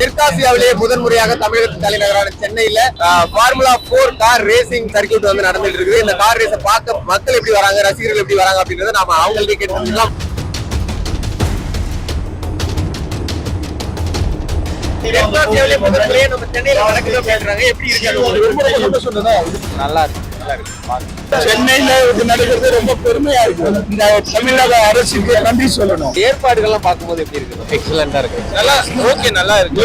தெற்காசியாவிலேயே முதன்முறையாக தமிழகத்தின் தலைநகரான சென்னையில ஃபார்முலா 4 கார் ரேசிங் சர்க்கியூட் வந்து நடந்துட்டு இருக்குது. இந்த கார் ரேஸை பார்க்க மக்கள் எப்படி வராங்க, ரசிகர்கள் எப்படி வராங்க அப்படின்றத நாம அவங்களுக்கு கேட்டுக்கலாம். தெற்காசியாவிலேயே முதன்முறையாக நம்ம சென்னையில நடக்குது அப்படின்றாங்க. எப்படி இருக்கு? நல்லா இருக்கு. சென்னையில இது நடக்கிறது ரொம்ப பெருமையா இருக்கு. இந்த தமிழக அரசுக்கு நன்றி சொல்லணும். ஏற்பாடுகள்லாம் பார்க்கும்போது எப்படி இருக்கு? எக்ஸலண்டா இருக்கு. நல்லா ஓகே, நல்லா இருக்கு.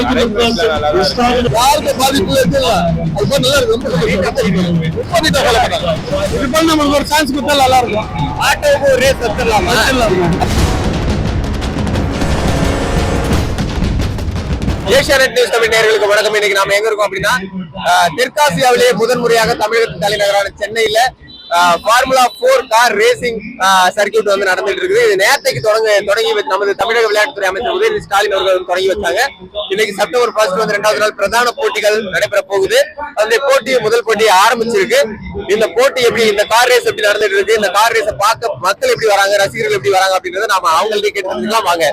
யாருக்கு பாதிப்பு இல்ல, அது நல்லா இருக்கு. ரொம்ப நமக்கு ஒரு சான்ஸ் கொடுத்தா நல்லா இருக்கும். ஆட்டோவுக்கு ஒரு ரேஸ் வச்சிடலாமா? ஏஷியாநெட் நியூஸ் தமிழ் நேயர்களுக்கு வணக்கம். இன்னைக்கு நாம எங்க இருக்கோம் அப்படின்னா தெற்காசியாவிலேயே முதன்முறையாக தமிழகத்தின் தலைநகரான சென்னையில ஃபார்முலா 4 கார் ரேசிங் சர்க்கியூட் வந்து நடந்துட்டு இருக்குது. இது நேரத்தைக்கு தொடங்கி நமது தமிழக விளையாட்டுத்துறை அமைச்சர் உதயநிதி ஸ்டாலின் அவர்கள் தொடங்கி வச்சாங்க. இன்னைக்கு செப்டம்பர் 1 வந்து 2வது நாள் பிரதான போட்டிகள் நடைபெற போகுது. அந்த போட்டி முதல் போட்டி ஆரம்பிச்சிருக்கு. இந்த போட்டி எப்படி, இந்த கார் ரேஸ் எப்படி நடந்துட்டு இருக்கு, இந்த கார் ரேஸை பார்க்க மக்கள் எப்படி வராங்க, ரசிகர்கள் எப்படி வராங்க அப்படின்றத நாம அவங்களுக்கு கேட்டுக்கலாம் வாங்க.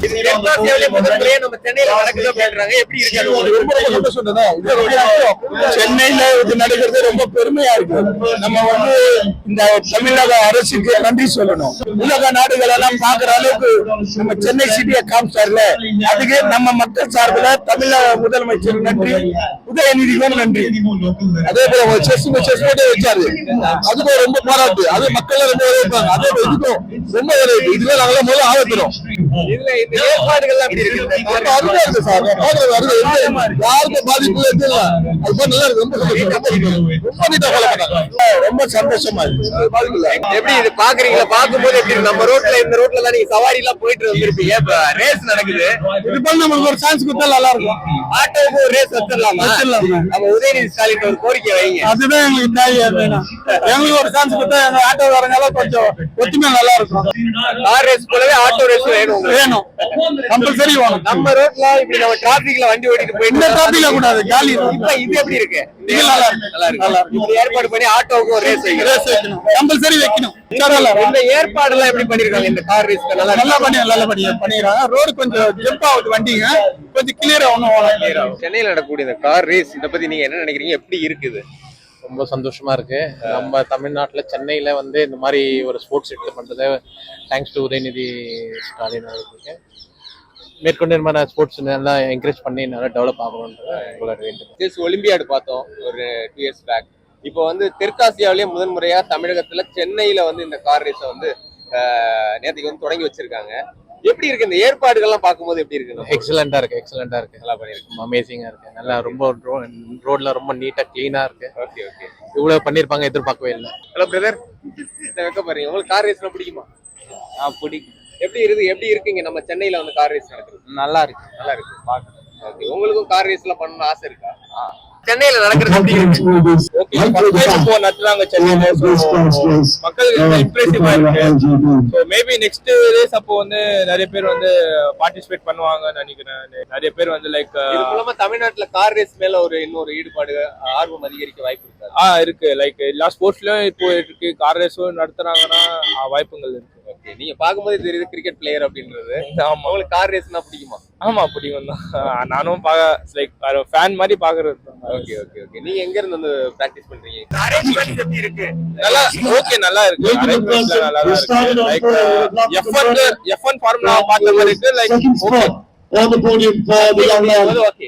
நம்ம சென்னையில நடக்குது அப்படின்றாங்க. எப்படி இருக்கு? சென்னையில இது நடக்கிறது ரொம்ப பெருமையா இருக்கு. நம்ம வந்து இந்த தமிழக அரசுக்கு நன்றி சொல்லணும். உலக நாடுகள் எல்லாம் பாக்குற அளவுக்கு நம்ம சென்னை சிட்டியை காமிச்சார்ல, அதுக்கு நம்ம மக்கள் சார்பில் தமிழக முதலமைச்சர் நன்றி, உதயநிதிக்கும் நன்றி. அதே போல செஸ் போட்டே வச்சாரு, அதுக்கும் ரொம்ப பாராட்டு. அது மக்கள் ரொம்ப வரவேற்பாங்க. அதே இதுக்கும் ரொம்ப வரவேற்பு. இதுவே நாங்களே முதல்ல ஆதரிக்கிறோம். ஏற்பாடுகள் எப்படி இருக்கு? யாருக்கு பாதிப்பு இல்ல, அது நல்லா இருக்கு. ரொம்ப சந்தோஷமா இருக்கு. எப்படி இது பாக்குறீங்களா? பாக்கும்போது எப்படி இருக்கு? நம்ம ரோட்ல, இந்த ரோட்ல தான் நீங்க சவாரி எல்லாம் போயிட்டு வந்திருப்பீங்க. இப்ப ரேஸ் நடக்குது. இது நமக்கு ஒரு சான்ஸ் கொடுத்தா நல்லா இருக்கும். ஆட்டோவுக்கு ஒரு ரேஸ் வச்சிடலாமா? நம்ம உதயநிதி ஸ்டாலின் ஒரு கோரிக்கை வைங்க. அதுதான் எங்களுக்கு தேவை. எங்களுக்கு ஒரு சான்ஸ் கொடுத்தா எங்க ஆட்டோக்காரங்க கொஞ்சம் ஒத்துமையா நல்லா இருக்கும். கார் ரேஸ் போலவே ஆட்டோ ரேஸ் வேணும். கம்பல்சரி வேணும். நம்ம ரோட்ல இப்படி நம்ம டிராபிக்ல வண்டி ஓட்டிட்டு போயிட்டு இந்த டிராபிக்ல கூடாது, காலி. இப்ப இது எப்படி இருக்கு? இது நல்லா இருக்கு. இப்படி ஏற்பாடு பண்ணி ஆட்டோவுக்கு ஒரு ரேஸ் வைக்கணும். கம்பல்சரி வைக்கணும். இந்த ஏற்பாடு எல்லாம் எப்படி பண்ணிருக்காங்க? இந்த கார் ரேஸ் நல்லா பண்ணிடுறாங்க. ரோடு கொஞ்சம் ஜம்ப் ஆகுது, வண்டிங்க கொஞ்சம் கிளியர் ஆகணும். சென்னையில நடக்கக்கூடிய இந்த கார் ரேஸ், இதை பத்தி நீங்க என்ன நினைக்கிறீங்க? எப்படி இருக்குது? ரொம்ப சந்தோஷமா இருக்கு. நம்ம தமிழ்நாட்டில் சென்னையில வந்து இந்த மாதிரி ஒரு ஸ்போர்ட்ஸ் எடுத்து பண்றது தேங்க்ஸ் டு உதயநிதி ஸ்டாலின் அவர்களுக்கு. மேற்கொண்டு இந்த மாதிரி ஸ்போர்ட்ஸ் நல்லா என்கரேஜ் பண்ணி நல்லா டெவலப் ஆகணும்ன்றது உங்களோட வேண்டும். ஒலிம்பியாடு பார்த்தோம் ஒரு 2 years பேக். இப்போ வந்து தெற்காசியாவிலேயே முதன்முறையா தமிழகத்துல சென்னையில வந்து இந்த கார் ரேஸை வந்து நேற்றுக்கு வந்து தொடங்கி வச்சிருக்காங்க. எப்படி இருக்கு? இந்த ஏற்பாடுகள்லாம் பார்க்கும்போது எப்படி இருக்கு? எக்ஸலண்டா இருக்கு. நல்லா பண்ணிருக்கு. அமேசிங்கா இருக்கு. நல்லா ரொம்ப ரோட்ல ரொம்ப நீட்டா கிளீனா இருக்கு. ஓகே. இவ்வளவு பண்ணிருப்பாங்க எதிர்பார்க்கவே இல்லை. ஹலோ பிரதர், வைக்க பாருங்க. உங்களுக்கு கார் ரேஸ்லாம் பிடிக்குமா? பிடிக்கும். எப்படி இருக்குங்க நம்ம சென்னையில வந்து கார் ரேஸ் நடக்குது? நல்லா இருக்கு. பாக்க. ஓகே, உங்களுக்கும் கார் ரேஸ்ல பண்ணணும்னு ஆசை இருக்கா? சென்னையில நடக்கிறது எப்படி இருக்கு? இப்போ நடத்துறாங்க சென்னையில. மக்களுக்கு இம்ப்ரெசிவா இருக்கு. சோ மேபி நெக்ஸ்ட் ரேஸ் அப்போ வந்து நிறைய பேர் வந்து பார்ட்டிசிபேட் பண்ணுவாங்கன்னு நினைக்கிறேன். நிறைய பேர் வந்து லைக் இது மூலமா தமிழ்நாட்டுல கார் ரேஸ் மேல இன்னொரு ஈடுபாடு, ஆர்வம் அதிகரிக்க வாய்ப்பு இருக்கு. இருக்கு. லைக் எல்லா ஸ்போர்ட்ஸ்லயும் இப்போ இருக்கு. கார் ரேஸும் நடத்துறாங்கன்னா வாய்ப்புகள் இருக்கு. ஓகே, நீங்க பாக்கும்போது தெரியுது கிரிக்கெட் பிளேயர் அப்படின்றது. ஆமா, உங்களுக்கு கார் ரேஸ்னா பிடிக்குமா? ஆமா பிடிக்கும் தான். நானும் லைக் ஃபேன் மாதிரி பாக்குறது. ஓகே. நீங்க எங்க இருந்து வந்து பிராக்டிஸ் பண்றீங்க? அரேஞ்ச்மென்ட்ஸ் எப்படி இருக்கு? நல்லா ஓகே, நல்லா இருக்கு. அரேஞ்ச்மென்ட்ஸ் நல்லா இருக்கு. லைக் F1 ஃபார்முலா பார்த்த மாதிரி இருக்கு. Like okay. On the podium for the young man. Okay.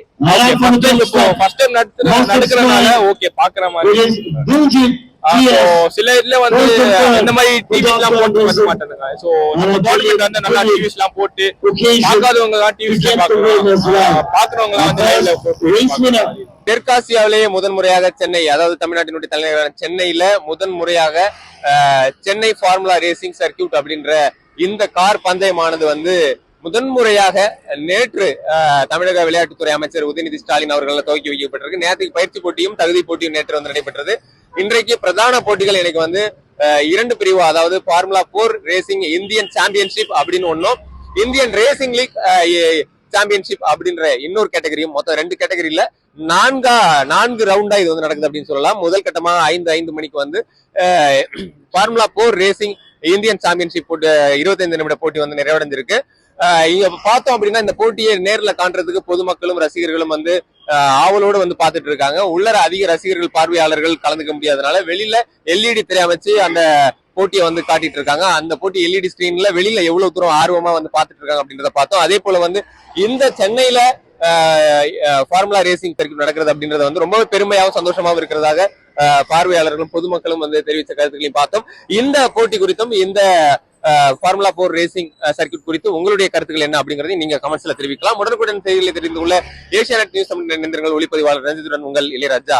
First time நடக்குறனால ஓகே பாக்குற மாதிரி. சில இதுல வந்து இந்த மாதிரி டிவிஸ் எல்லாம் போட்டு வர மாட்டாங்க. சோ நம்ம கவர்மெண்ட் வந்து நல்லா டிவிஸ் எல்லாம் போட்டு பார்க்காதவங்க தான் டிவிஸ்ல பாக்குறவங்க வந்து லைவ்ல போட்டு. தெற்காசியாவிலேயே முதன்முறையாக சென்னை, அதாவது தமிழ்நாட்டினுடைய தலைநகரான சென்னையில முதன்முறையாக சென்னை ஃபார்முலா ரேசிங் சர்க்கியூட் அப்படின்ற இந்த கார் பந்தயமானது வந்து முதன்முறையாக நேற்று தமிழக விளையாட்டுத்துறை அமைச்சர் உதயநிதி ஸ்டாலின் அவர்கள் துவக்கி வைக்கப்பட்டிருக்கு. நேற்றுக்கு பயிற்சி போட்டியும் தகுதி போட்டியும் நேற்று வந்து நடைபெற்றது. இன்றைக்கு பிரதான போட்டிகள் எனக்கு வந்து 2 பிரிவு, அதாவது ஃபார்முலா 4 ரேசிங் இந்தியன் சாம்பியன்ஷிப் அப்படின்னு ஒன்னும், இந்தியன் ரேசிங் லீக் சாம்பியன்ஷிப் அப்படின்ற இன்னொரு கேட்டகரியும், மொத்தம் 2 கேட்டகரியில 4 ரவுண்டா இது வந்து நடக்குது அப்படின்னு சொல்லலாம். முதல் கட்டமாக 5 மணிக்கு வந்து ஃபார்முலா 4 ரேசிங் இந்தியன் சாம்பியன்ஷிப் போட்டு 25 நிமிட போட்டி வந்து நிறைவடைஞ்சிருக்கு. இங்க பார்த்தோம் அப்படின்னா இந்த போட்டியை நேர்ல காண்றதுக்கு பொதுமக்களும் ரசிகர்களும் வந்து ஆவலோடு வந்து பார்த்துட்டு இருக்காங்க. உள்ளர அதிக ரசிகர்கள் பார்வையாளர்கள் கலந்துக்க முடியாதனால வெளியில LED திரை அமைச்சு அந்த போட்டியை வந்து காட்டிட்டு இருக்காங்க. அந்த போட்டி LED ஸ்கிரீன்ல வெளியில எவ்வளவு தூரம் ஆர்வமா வந்து பார்த்துட்டு இருக்காங்க அப்படின்றத பார்த்தோம். அதே போல வந்து இந்த சென்னையில ஃபார்முலா ரேசிங் சர்க்யூட் நடக்கிறது அப்படின்றது வந்து ரொம்பவே பெருமையாகவும் சந்தோஷமாகவும் இருக்கிறதாக பார்வையாளர்களும் பொதுமக்களும் வந்து தெரிவித்த கருத்துக்களையும் பார்த்தோம். இந்த போட்டி குறித்தும் இந்த ஃபார்முலா 4 ரேசிங் சர்க்யூட் குறித்து உங்களுடைய கருத்துக்கள் என்ன அப்படிங்கறதை நீங்க கமெண்ட்ஸ்ல தெரிவிக்கலாம். உடனுக்குடன் செய்திகளை தெரிந்து கொள்ள ஏசியாநெட் நியூஸ் ஒளிப்பதிவாளர் ரஞ்சித்துடன் உங்கள் இளையராஜா.